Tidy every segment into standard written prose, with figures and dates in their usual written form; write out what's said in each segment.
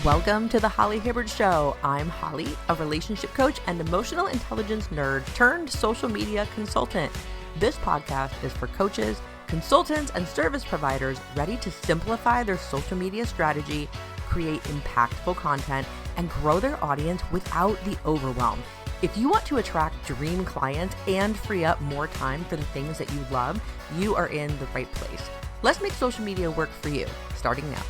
Welcome to the Holly Hibbard Show. I'm Holly, a relationship coach and emotional intelligence nerd turned social media consultant. This podcast is for coaches, consultants, and service providers ready to simplify their social media strategy, create impactful content, and grow their audience without the overwhelm. If you want to attract dream clients and free up more time for the things that you love, you are in the right place. Let's make social media work for you, starting now.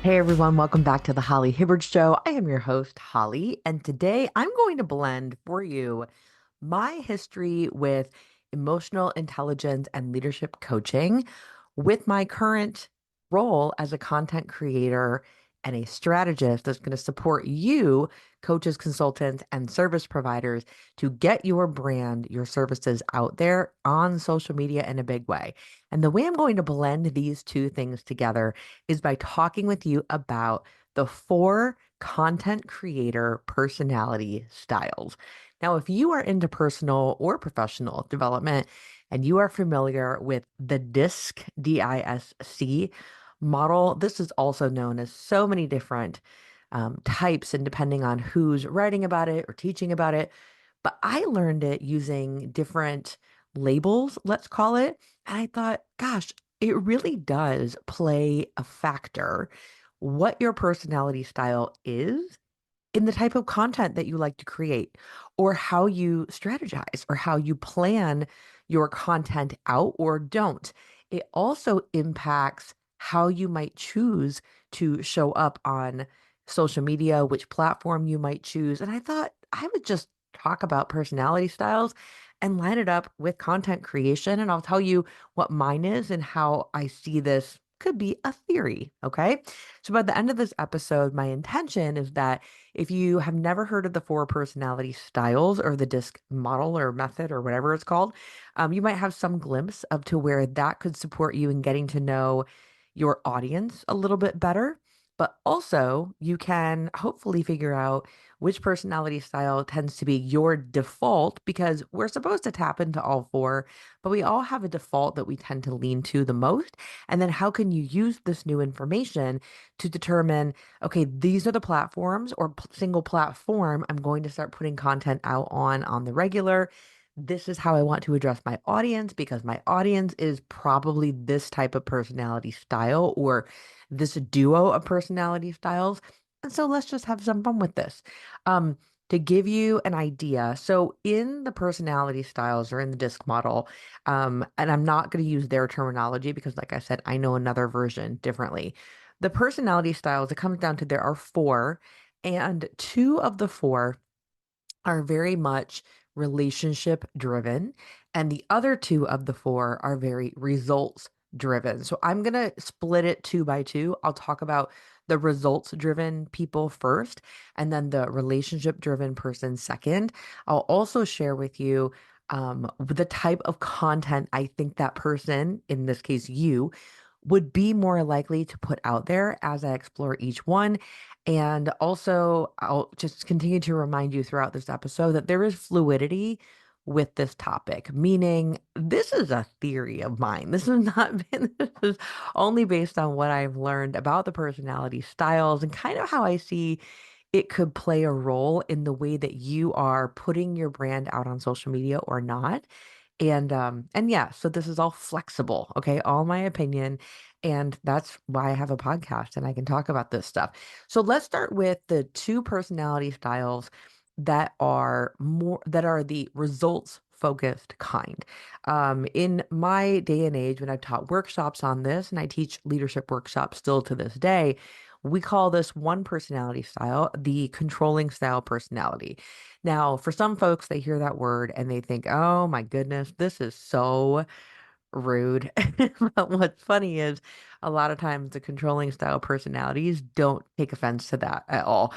Hey everyone, welcome back to the Holly Hibbard Show. I am your host, Holly, and today I'm going to blend for you my history with emotional intelligence and leadership coaching with my current role as a content creator and a strategist that's going to support you, coaches, consultants, and service providers to get your brand, your services out there on social media in a big way. And the way I'm going to blend these two things together is by talking with you about the 4 content creator personality styles. Now, if you are into personal or professional development and you are familiar with the DISC, D-I-S-C model, this is also known as so many different types, and depending on who's writing about it or teaching about it. But I learned it using different labels, let's call it. And I thought, gosh, it really does play a factor what your personality style is in the type of content that you like to create, or how you strategize, or how you plan your content out or don't. It also impacts how you might choose to show up on social media, which platform you might choose. And I thought I would just talk about personality styles and line it up with content creation. And I'll tell you what mine is and how I see this could be a theory. Okay. So by the end of this episode, my intention is that if you have never heard of the 4 personality styles or the DISC model or method or whatever it's called, you might have some glimpse of to where that could support you in getting to know your audience a little bit better. But also, you can hopefully figure out which personality style tends to be your default, because we're supposed to tap into all 4, but we all have a default that we tend to lean to the most. And then how can you use this new information to determine, okay, these are the platforms or single platform I'm going to start putting content out on the regular. This is how I want to address my audience, because my audience is probably this type of personality style or this duo of personality styles. And so let's just have some fun with this. To give you an idea, so in the personality styles or in the DISC model, and I'm not going to use their terminology because, like I said, I know another version differently. The personality styles, it comes down to there are 4, and 2 of the 4 are very much relationship driven, and the other 2 of the 4 are very results driven. So I'm going to split it 2 by 2. I'll talk about the results driven people first, and then the relationship driven person second. I'll also share with you the type of content I think that person, in this case you, would be more likely to put out there as I explore each one. And also, I'll just continue to remind you throughout this episode that there is fluidity with this topic, meaning this is a theory of mine. This is not, this is only based on what I've learned about the personality styles and kind of how I see it could play a role in the way that you are putting your brand out on social media or not. And yeah, so this is all flexible, okay? All my opinion, and that's why I have a podcast and I can talk about this stuff. So let's start with the 2 personality styles that are the results focused kind. In my day and age, when I've taught workshops on this, and I teach leadership workshops still to this day, we call this one personality style the controlling style personality. Now, for some folks, they hear that word and they think, oh my goodness, this is so rude. But what's funny is a lot of times the controlling style personalities don't take offense to that at all.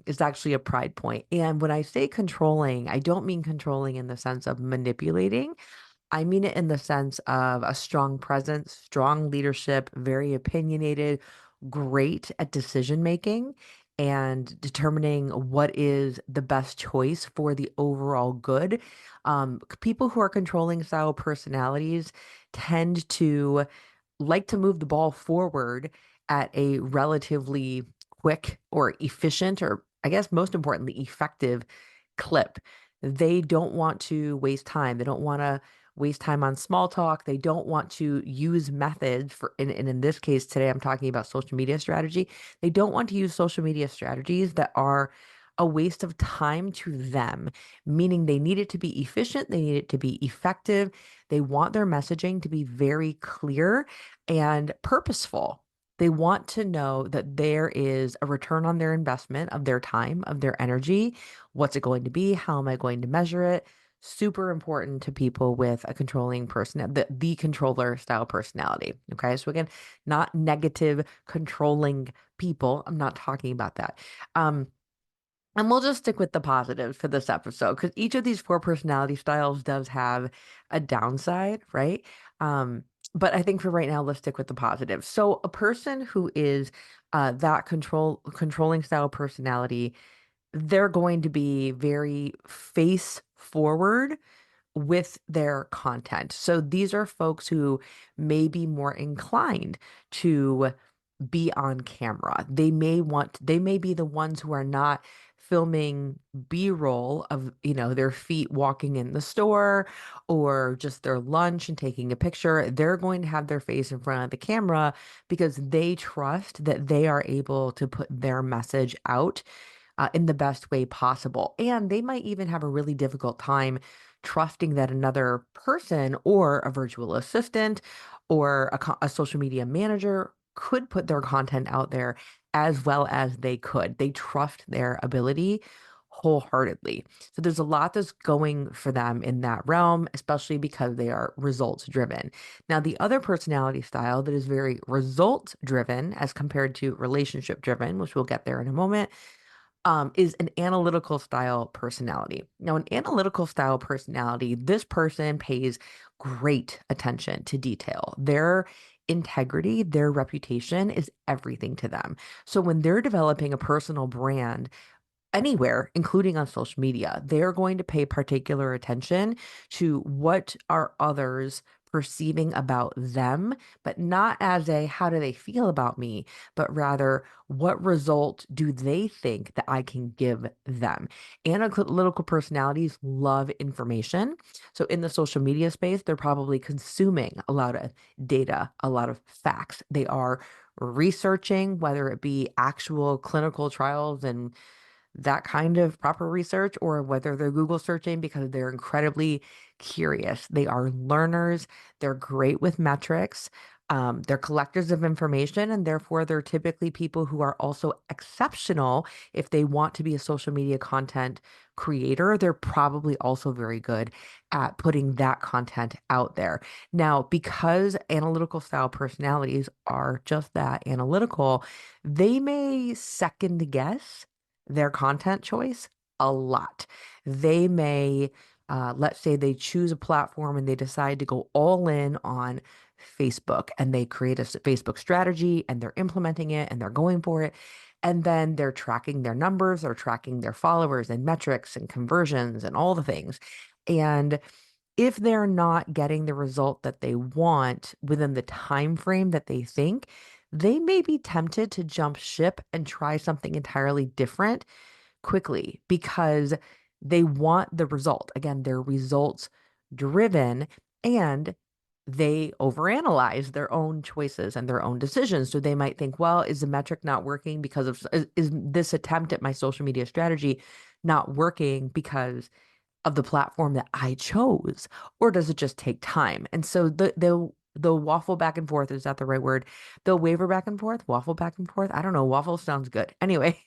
It's actually a pride point. And when I say controlling, I don't mean controlling in the sense of manipulating. I mean it in the sense of a strong presence, strong leadership, very opinionated, great at decision making and determining what is the best choice for the overall good. People who are controlling style personalities tend to like to move the ball forward at a relatively quick or efficient, or I guess most importantly, effective clip. They don't want to waste time. They don't want to waste time on small talk. They don't want to use methods and in this case today, I'm talking about social media strategy. They don't want to use social media strategies that are a waste of time to them, meaning they need it to be efficient, they need it to be effective. They want their messaging to be very clear and purposeful. They want to know that there is a return on their investment of their time, of their energy. What's it going to be? How am I going to measure it? Super important to people with a controlling person, the controller style personality. Okay. So again, not negative controlling people. I'm not talking about that. Um, and we'll just stick with the positives for this episode because each of these four personality styles does have a downside, right? Um, but I think for right now, let's stick with the positives. So a person who is that controlling style personality, they're going to be very face forward with their content. So these are folks who may be more inclined to be on camera. They may be the ones who are not filming B-roll of, their feet walking in the store or just their lunch and taking a picture. They're going to have their face in front of the camera because they trust that they are able to put their message out in the best way possible. And they might even have a really difficult time trusting that another person or a virtual assistant or a social media manager could put their content out there as well as they could. They trust their ability wholeheartedly. So there's a lot that's going for them in that realm, especially because they are results driven. Now, the other personality style that is very results driven as compared to relationship driven, which we'll get there in a moment, is an analytical style personality. Now, an analytical style personality, this person pays great attention to detail. Their integrity, their reputation is everything to them. So when they're developing a personal brand, anywhere, including on social media, they're going to pay particular attention to what are others perceiving about them, but not as a how do they feel about me, but rather what result do they think that I can give them. Analytical personalities love information. So in the social media space, they're probably consuming a lot of data, a lot of facts. They are researching, whether it be actual clinical trials and that kind of proper research, or whether they're Google searching because they're incredibly curious. They are learners. They're great with metrics. They're collectors of information, and therefore they're typically people who are also exceptional if they want to be a social media content creator. They're probably also very good at putting that content out there. Now, because analytical style personalities are just that analytical, they may second guess their content choice a lot. They may, let's say they choose a platform and they decide to go all in on Facebook and they create a Facebook strategy and they're implementing it and they're going for it. And then they're tracking their numbers, they're tracking their followers and metrics and conversions and all the things. And if they're not getting the result that they want within the time frame that they think, they may be tempted to jump ship and try something entirely different quickly because they want the result. Again, they're results driven and they overanalyze their own choices and their own decisions. So they might think, well, is the metric not working because is this attempt at my social media strategy not working because of the platform that I chose, or does it just take time? And so they'll waffle back and forth. Is that the right word? They'll waver back and forth, waffle back and forth. I don't know. Waffle sounds good. Anyway,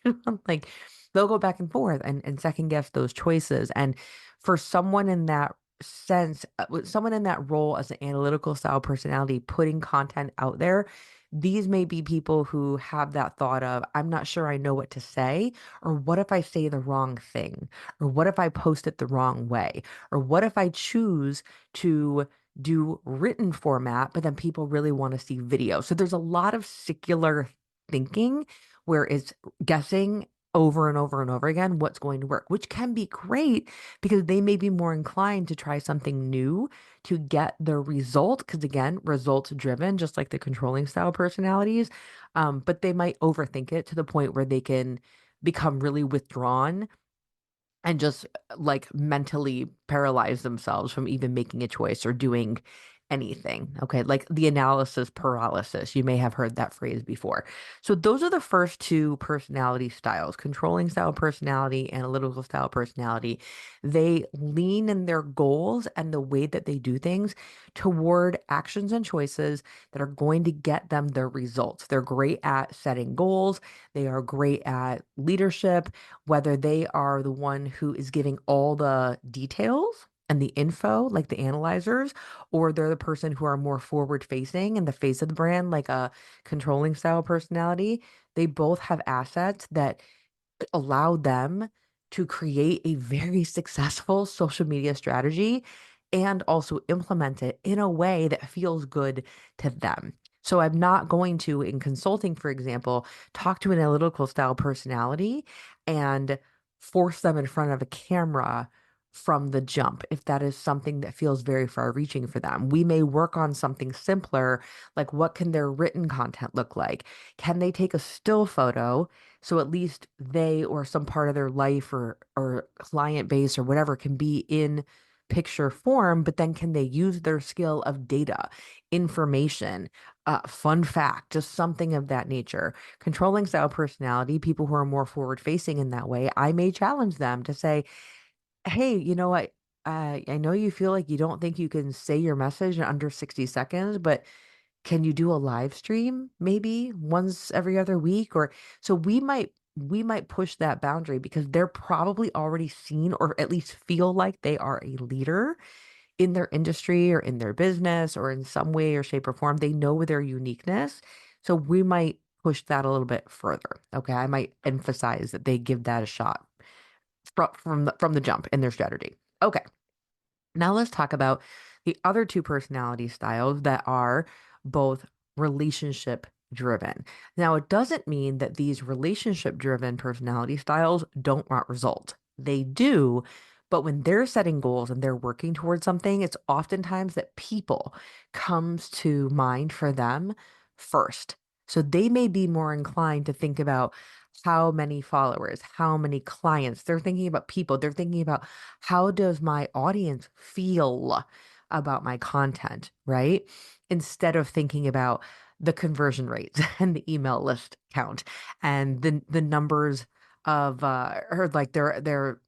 like they'll go back and forth and second guess those choices. And for someone in that sense, with someone in that role as an analytical style personality, putting content out there, these may be people who have that thought of, I'm not sure I know what to say, or what if I say the wrong thing? Or what if I post it the wrong way? Or what if I choose to do written format, but then people really want to see video? So there's a lot of secular thinking where it's guessing over and over and over again what's going to work, which can be great because they may be more inclined to try something new to get the result. Because again, results driven, just like the controlling style personalities. But they might overthink it to the point where they can become really withdrawn and just like mentally paralyze themselves from even making a choice or doing anything. Okay. Like the analysis paralysis. You may have heard that phrase before. So those are the first two personality styles, controlling style personality, analytical style personality. They lean in their goals and the way that they do things toward actions and choices that are going to get them their results. They're great at setting goals. They are great at leadership, whether they are the one who is giving all the details and the info, like the analyzers, or they're the person who are more forward facing in the face of the brand, like a controlling style personality. They both have assets that allow them to create a very successful social media strategy and also implement it in a way that feels good to them. So I'm not going to, in consulting, for example, talk to an analytical style personality and force them in front of a camera from the jump if that is something that feels very far reaching for them. We may work on something simpler, like what can their written content look like? Can they take a still photo so at least they or some part of their life or client base or whatever can be in picture form, but then can they use their skill of data, information, fun fact, just something of that nature. Controlling style personality, people who are more forward facing in that way, I may challenge them to say, hey, you know what? I know you feel like you don't think you can say your message in under 60 seconds, but can you do a live stream maybe once every other week? Or so we might push that boundary because they're probably already seen or at least feel like they are a leader in their industry or in their business or in some way or shape or form. They know their uniqueness. So we might push that a little bit further. Okay. I might emphasize that they give that a shot from the jump in their strategy. Okay. Now let's talk about the other two personality styles that are both relationship driven. Now, it doesn't mean that these relationship driven personality styles don't want results. They do, but when they're setting goals and they're working towards something, it's oftentimes that people comes to mind for them first. So they may be more inclined to think about how many followers, how many clients. They're thinking about people. They're thinking about how does my audience feel about my content, right? Instead of thinking about the conversion rates and the email list count and the numbers of or like their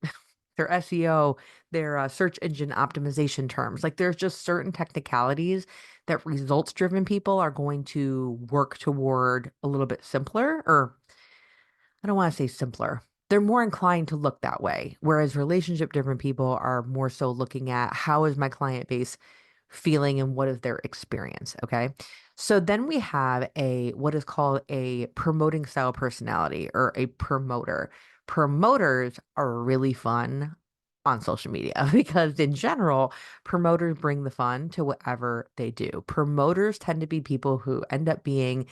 SEO, their search engine optimization terms. Like there's just certain technicalities that results driven people are going to work toward a little bit simpler, or I don't want to say simpler. They're more inclined to look that way, whereas relationship driven people are more so looking at how is my client base feeling and what is their experience. Okay. So then we have a what is called a promoting style personality or a promoter. Promoters are really fun on social media because in general, promoters bring the fun to whatever they do. Promoters tend to be people who end up being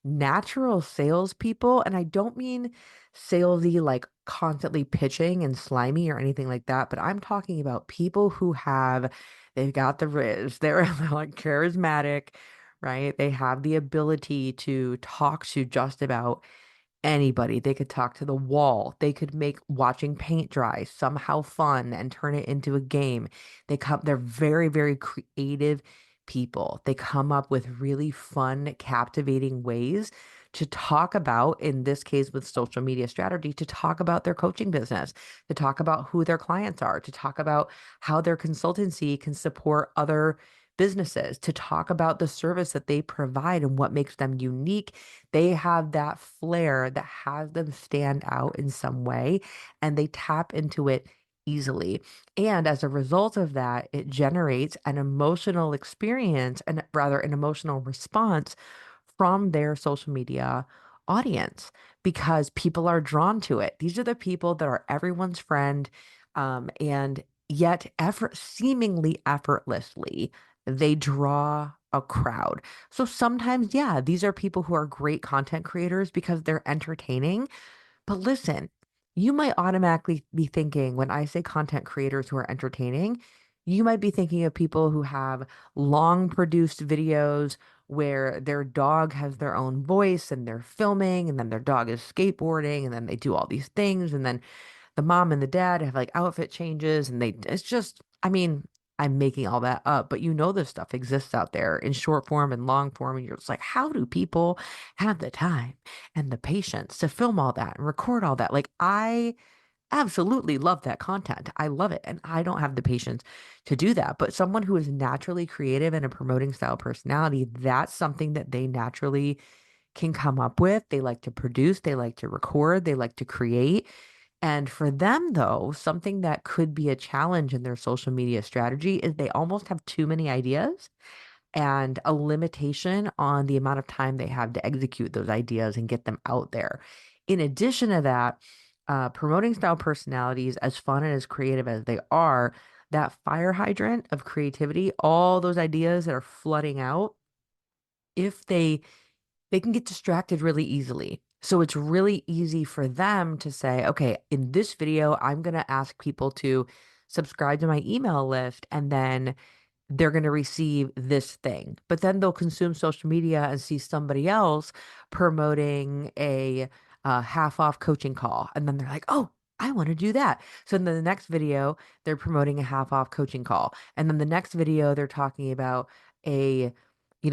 natural salespeople. And I don't mean salesy, like constantly pitching and slimy or anything like that, but I'm talking about people who they've got the riz, they're like charismatic, right? They have the ability to talk to just about anybody. They could talk to the wall. They could make watching paint dry somehow fun and turn it into a game. They're very, very creative people. They come up with really fun, captivating ways to talk about, in this case with social media strategy, to talk about their coaching business, to talk about who their clients are, to talk about how their consultancy can support other businesses, to talk about the service that they provide and what makes them unique. They have that flair that has them stand out in some way, and they tap into it easily. And as a result of that, it generates an emotional experience and rather an emotional response from their social media audience because people are drawn to it. These are the people that are everyone's friend, and yet seemingly effortlessly, they draw a crowd. So sometimes, yeah, these are people who are great content creators because they're entertaining. But listen, you might automatically be thinking, when I say content creators who are entertaining, you might be thinking of people who have long produced videos where their dog has their own voice and they're filming, and then their dog is skateboarding, and then they do all these things, and then the mom and the dad have like outfit changes, and it's just, I mean, I'm making all that up, but this stuff exists out there in short form and long form. And you're just like, how do people have the time and the patience to film all that and record all that? Like, I absolutely love that content. I love it. And I don't have the patience to do that. But someone who is naturally creative and a promoting style personality, that's something that they naturally can come up with. They like to produce, they like to record, they like to create. And for them, though, something that could be a challenge in their social media strategy is they almost have too many ideas and a limitation on the amount of time they have to execute those ideas and get them out there. In addition to that, promoting style personalities, as fun and as creative as they are, that fire hydrant of creativity, all those ideas that are flooding out, if they can get distracted really easily. So it's really easy for them to say, okay, in this video, I'm going to ask people to subscribe to my email list, and then they're going to receive this thing. But then they'll consume social media and see somebody else promoting a half off coaching call. And then they're like, oh, I want to do that. So then the next video, they're promoting a half off coaching call. And then the next video, they're talking about a,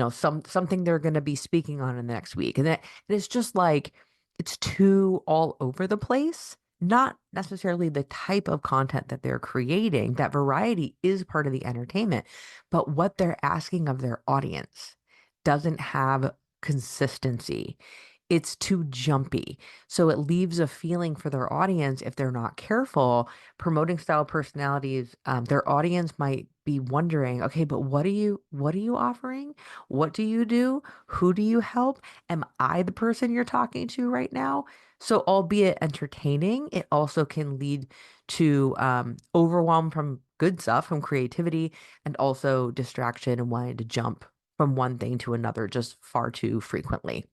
something they're going to be speaking on in the next week. And it's just like, it's too all over the place, not necessarily the type of content that they're creating. That variety is part of the entertainment, but what they're asking of their audience doesn't have consistency. It's too jumpy. So it leaves a feeling for their audience, if they're not careful, promoting style personalities, their audience might be wondering, okay, but what are you offering? What do you do? Who do you help? Am I the person you're talking to right now? So, albeit entertaining, it also can lead to overwhelm from good stuff, from creativity, and also distraction and wanting to jump from one thing to another just far too frequently.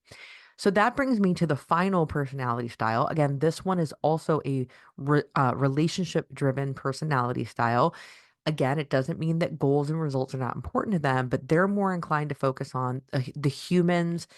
So that brings me to the final personality style. Again, this one is also a relationship driven personality style. Again, it doesn't mean that goals and results are not important to them, but they're more inclined to focus on the humans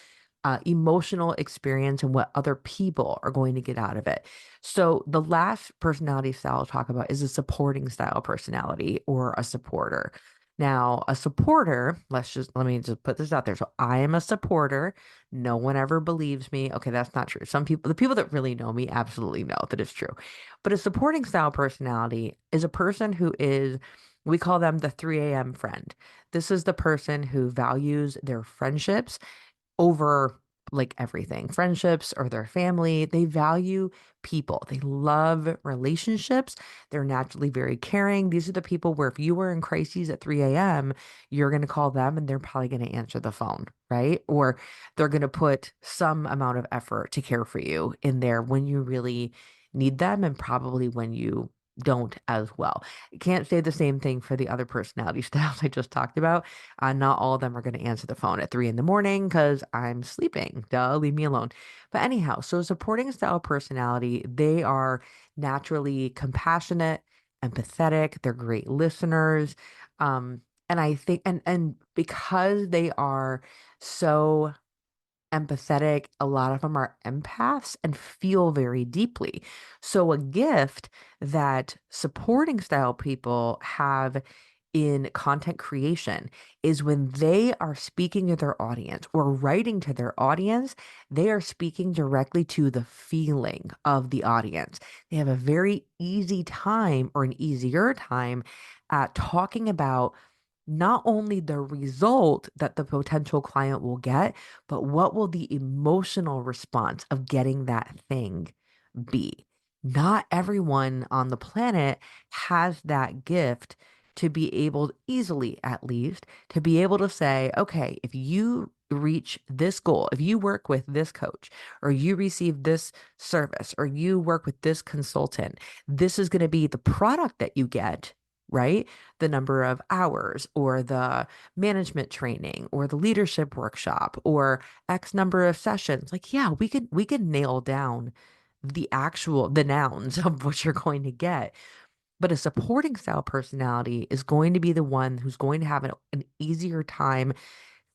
emotional experience and what other people are going to get out of it. So the last personality style I'll talk about is a supporting style personality, or a supporter. Now, a supporter, let me just put this out there. So I am a supporter. No one ever believes me. Okay, that's not true. The people that really know me absolutely know that it's true. But a supporting style personality is a person who is, we call them the 3 a.m. friend. This is the person who values their friendships over like everything, friendships or their family. They value people. They love relationships. They're naturally very caring. These are the people where if you were in crises at 3 a.m., you're going to call them and they're probably going to answer the phone, right? Or they're going to put some amount of effort to care for you in there when you really need them, and probably when you don't as well. You can't say the same thing for the other personality styles I just talked about. Not all of them are going to answer the phone at 3 in the morning because I'm sleeping. Duh, leave me alone. But anyhow, so supporting style personality, they are naturally compassionate, empathetic. They're great listeners. And I think, and because they are so empathetic, a lot of them are empaths and feel very deeply. So, a gift that supporting style people have in content creation is when they are speaking to their audience or writing to their audience, they are speaking directly to the feeling of the audience. They have a very easy time, or an easier time, at talking about not only the result that the potential client will get, but what will the emotional response of getting that thing be? Not everyone on the planet has that gift to be able, easily at least, to be able to say, okay, if you reach this goal, if you work with this coach, or you receive this service, or you work with this consultant, this is going to be the product that you get, right? The number of hours, or the management training, or the leadership workshop, or X number of sessions. Like, yeah, we could nail down the nouns of what you're going to get. But a supporting style personality is going to be the one who's going to have an easier time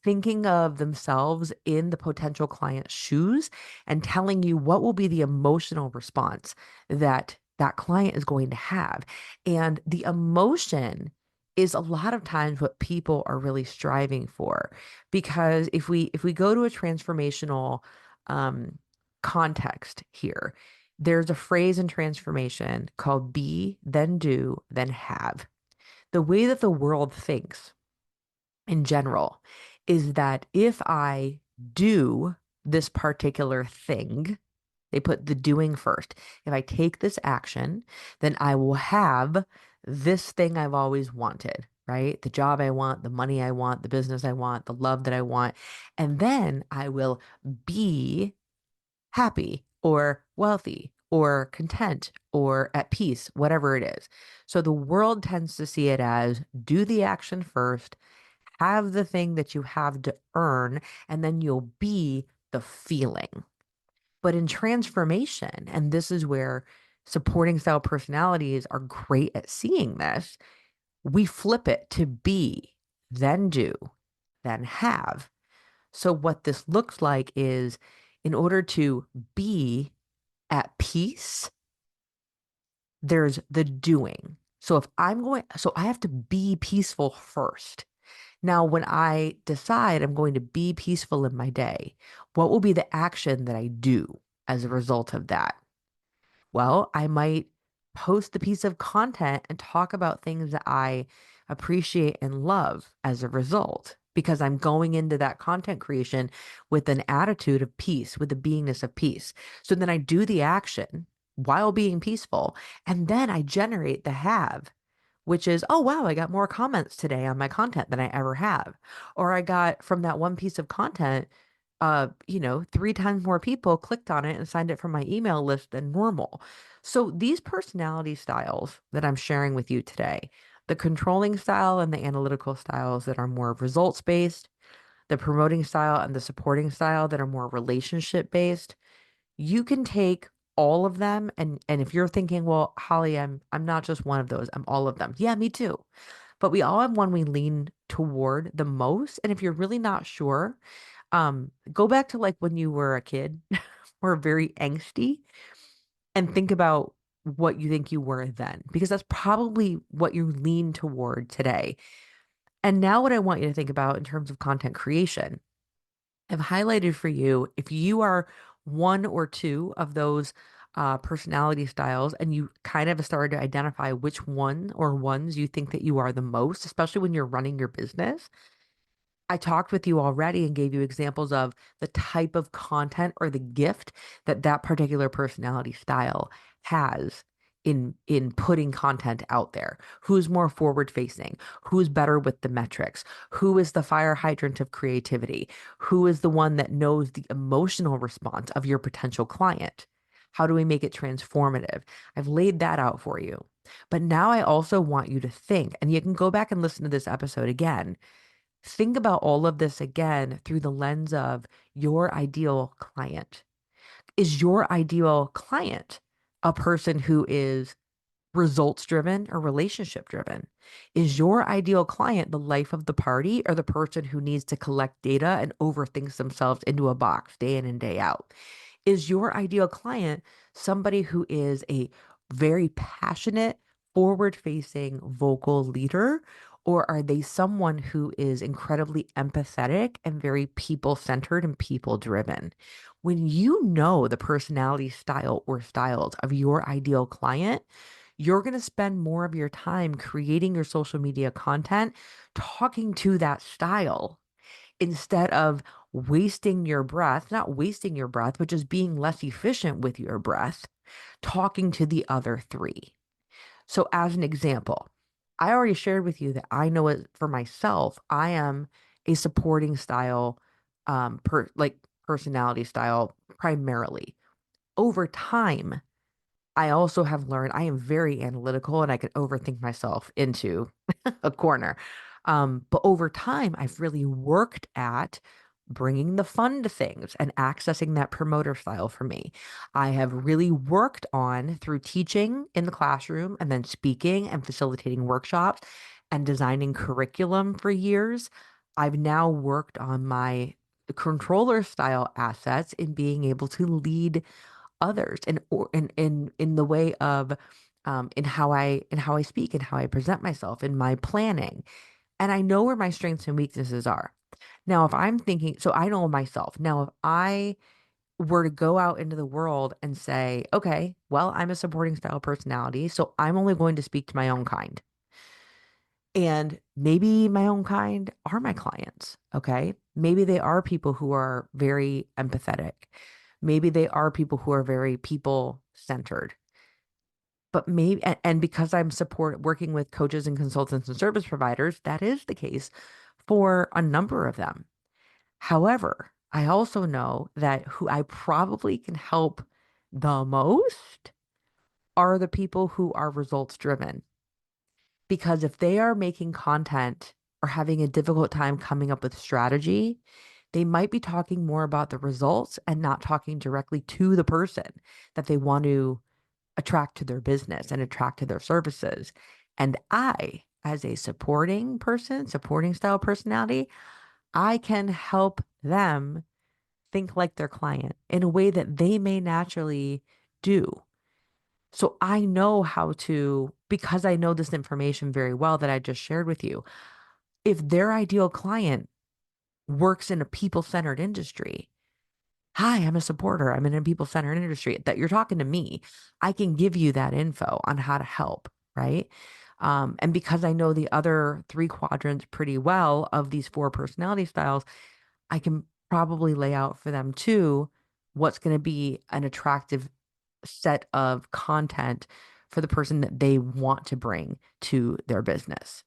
thinking of themselves in the potential client's shoes and telling you what will be the emotional response that that client is going to have. And the emotion is a lot of times what people are really striving for. Because if we go to a transformational um, context here, there's a phrase in transformation called be, then do, then have. The way that the world thinks in general is that if I do this particular thing, they put the doing first. If I take this action, then I will have this thing I've always wanted, right? The job I want, the money I want, the business I want, the love that I want. And then I will be happy or wealthy or content or at peace, whatever it is. So the world tends to see it as do the action first, have the thing that you have to earn, and then you'll be the feeling. But in transformation, and this is where supporting style personalities are great at seeing this, we flip it to be, then do, then have. So, what this looks like is in order to be at peace, there's the doing. So I have to be peaceful first. Now, when I decide I'm going to be peaceful in my day, what will be the action that I do as a result of that? Well, I might post a piece of content and talk about things that I appreciate and love as a result, because I'm going into that content creation with an attitude of peace, with the beingness of peace. So then I do the action while being peaceful, and then I generate the have, which is, oh, wow, I got more comments today on my content than I ever have. Or I got from that one piece of content, 3 times more people clicked on it and signed it from my email list than normal. So these personality styles that I'm sharing with you today, the controlling style and the analytical styles that are more results based, the promoting style and the supporting style that are more relationship based, you can take all of them, and if you're thinking, well, Holly, I'm not just one of those, I'm all of them. Yeah, me too. But we all have one we lean toward the most. And if you're really not sure, go back to like when you were a kid or very angsty and think about what you think you were then, because that's probably what you lean toward today. And now what I want you to think about in terms of content creation, I've highlighted for you if you are one or two of those personality styles and you kind of started to identify which one or ones you think that you are the most, especially when you're running your business. I talked with you already and gave you examples of the type of content or the gift that that particular personality style has in putting content out there. Who's more forward facing? Who's better with the metrics? Who is the fire hydrant of creativity? Who is the one that knows the emotional response of your potential client? How do we make it transformative? I've laid that out for you. But now I also want you to think, and you can go back and listen to this episode again. Think about all of this again through the lens of your ideal client. Is your ideal client a person who is results driven or relationship driven? Is your ideal client the life of the party or the person who needs to collect data and overthinks themselves into a box day in and day out? Is your ideal client somebody who is a very passionate, forward facing vocal leader? Or are they someone who is incredibly empathetic and very people centered and people driven? When you know the personality style or styles of your ideal client, you're going to spend more of your time creating your social media content, talking to that style instead of wasting your breath, not wasting your breath, but just being less efficient with your breath, talking to the other three. So, as an example, I already shared with you that I know it for myself. I am a supporting style, personality style primarily. Over time, I also have learned I am very analytical and I could overthink myself into a corner. But over time, I've really worked at bringing the fun to things and accessing that promoter style for me. I have really worked on through teaching in the classroom and then speaking and facilitating workshops and designing curriculum for years. I've now worked on my controller style assets in being able to lead others in the way of in how I speak and how I present myself in my planning. And I know where my strengths and weaknesses are. Now, if I'm thinking, so I know myself. Now, if I were to go out into the world and say, okay, well, I'm a supporting style personality, so I'm only going to speak to my own kind. And maybe my own kind are my clients. Okay. Maybe they are people who are very empathetic. Maybe they are people who are very people centered. But maybe, and because I'm working with coaches and consultants and service providers, that is the case for a number of them. However, I also know that who I probably can help the most are the people who are results driven. Because if they are making content or having a difficult time coming up with strategy, they might be talking more about the results and not talking directly to the person that they want to attract to their business and attract to their services. And I, as a supporting person, supporting style personality, I can help them think like their client in a way that they may naturally do. So I know how to, because I know this information very well that I just shared with you, if their ideal client works in a people-centered industry, hi, I'm a supporter, I'm in a people-centered industry, that you're talking to me, I can give you that info on how to help, right? And because I know the other three quadrants pretty well of these four personality styles, I can probably lay out for them too what's going to be an attractive set of content for the person that they want to bring to their business.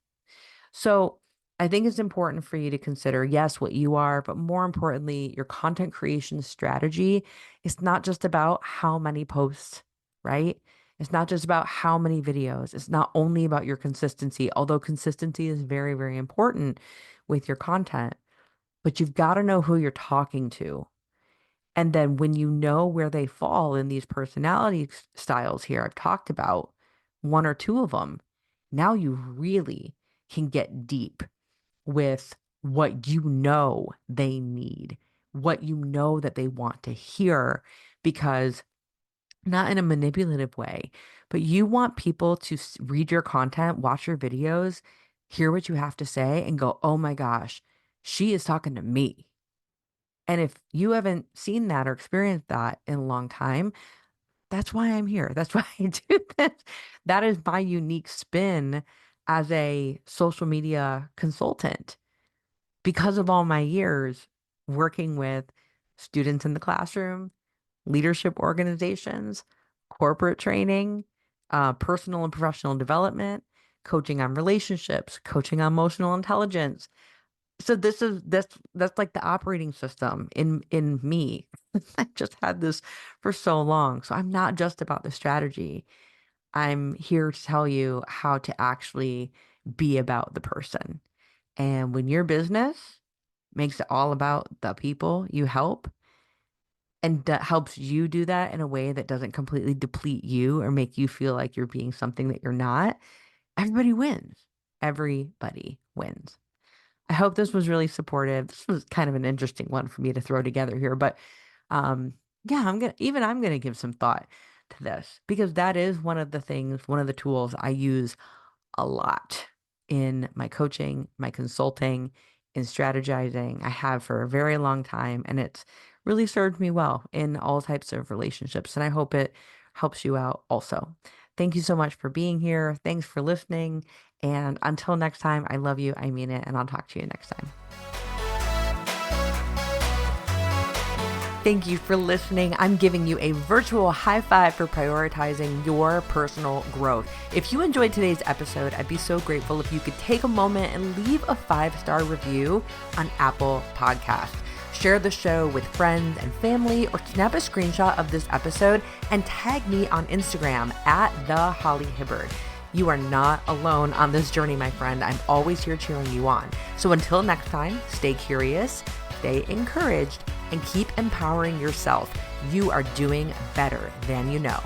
So I think it's important for you to consider, yes, what you are, but more importantly, your content creation strategy is not just about how many posts, right? It's not just about how many videos. It's not only about your consistency, although consistency is very, very important with your content, but you've got to know who you're talking to. And then when you know where they fall in these personality styles here, I've talked about one or two of them, now you really can get deep with what you know they need, what you know that they want to hear, because not in a manipulative way, but you want people to read your content, watch your videos, hear what you have to say, and go, oh my gosh, she is talking to me. And if you haven't seen that or experienced that in a long time, that's why I'm here. That's why I do this. That is my unique spin as a social media consultant because of all my years working with students in the classroom, leadership organizations, corporate training, personal and professional development, coaching on relationships, coaching on emotional intelligence. So that's like the operating system in me. I just had this for so long. So I'm not just about the strategy. I'm here to tell you how to actually be about the person. And when your business makes it all about the people you help and that helps you do that in a way that doesn't completely deplete you or make you feel like you're being something that you're not, everybody wins. Everybody wins. I hope this was really supportive. This was kind of an interesting one for me to throw together here, but yeah, I'm gonna give some thought to this because that is one of the things, one of the tools I use a lot in my coaching, my consulting, in strategizing. I have for a very long time, and it's really served me well in all types of relationships. And I hope it helps you out also. Thank you so much for being here. Thanks for listening. And until next time, I love you. I mean it. And I'll talk to you next time. Thank you for listening. I'm giving you a virtual high five for prioritizing your personal growth. If you enjoyed today's episode, I'd be so grateful if you could take a moment and leave a 5-star review on Apple Podcasts. Share the show with friends and family, or snap a screenshot of this episode and tag me on Instagram at thehollyhibbard. You are not alone on this journey, my friend. I'm always here cheering you on. So until next time, stay curious, stay encouraged and keep empowering yourself. You are doing better than you know.